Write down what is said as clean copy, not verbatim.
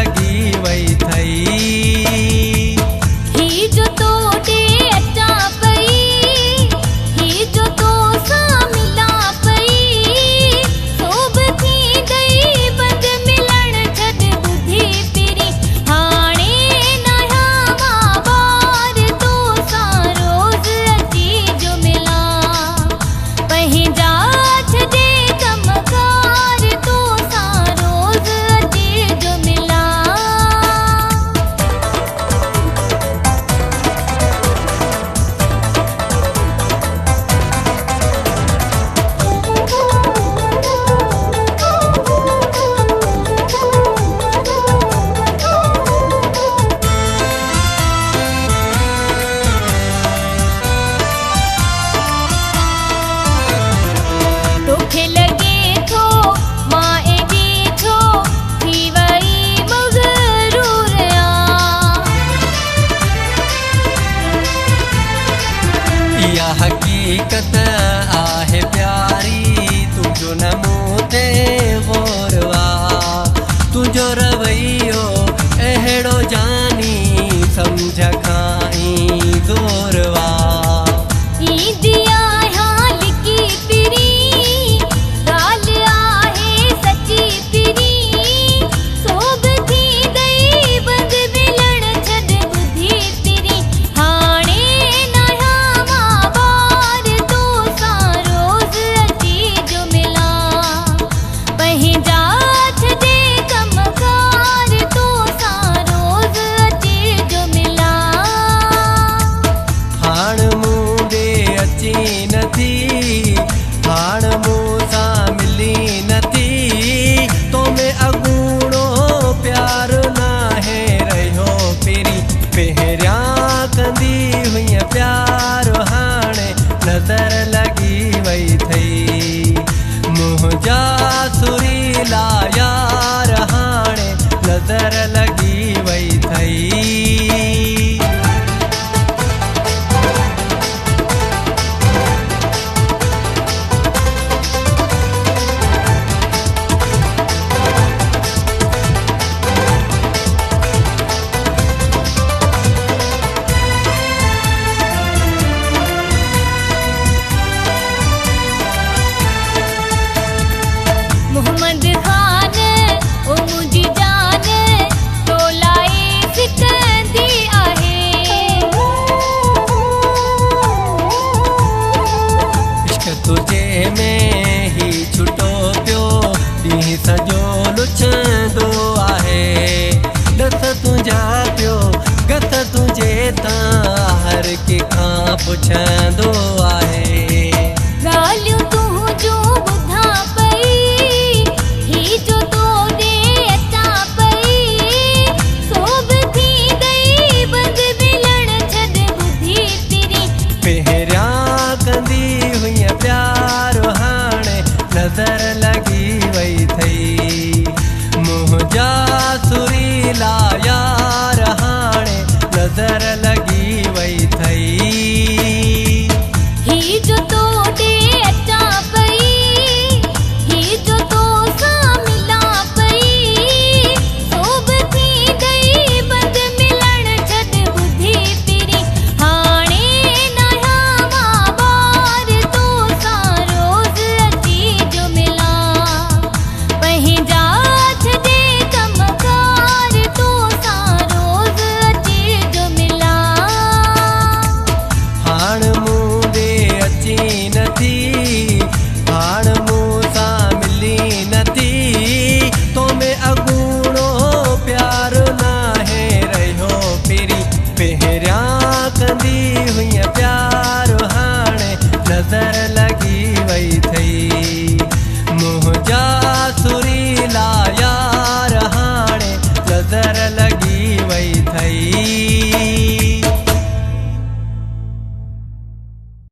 लगी वही थई। ही जो तो दे अचा पई, ही जो तो सा मिला पई, सोब थी गई बंद मिलण छद बुधी तेरी। हाणे नया मां बार तो सा रोज अची जो मिला, पंहिंजा छदे कमकार तो सा रोज अची जो मिला। तोखे लगे थो मां एडी थो थी वई मगरूर आ। इहा हकीकत आहे प्यारी, तुझो न मूं ते गौरवा, तुझो रवैयो अहिड़ो जानी सम्झ खां ज़ोरवा। ई दिया हाल की पिरी, गाल आहे सची पिरी, सोब थी गई बंद मिलण छद बुधी तेरी। हाणे नया मां बार तो सा रोज अची जो मिला, पंहिंजा छदे कमकार तो सा रोज अची जो मिला। हाण मूं ॾे अची नथी, हाण मूं सां मिली नथी, तो में अगूणो प्यार नाहे रहियो पहिरीं। पहिरियां कंदी हुई प्यार, हाणे नज़र लगी वई थई। मुंहिंजा सुरीला यार हाणे नज़र लगी वई थई। मोहम्मद खान ओ मुंहिंजी जान तो लाए सिकंदी आहे। इश्क तुझे में ही छुटो पियो, ॾींहुं सॼो लुछंदो आहे। ॾस तुंहिंजा पियो गत तुंहिंजे तां हर कंहिंखां पुछंदो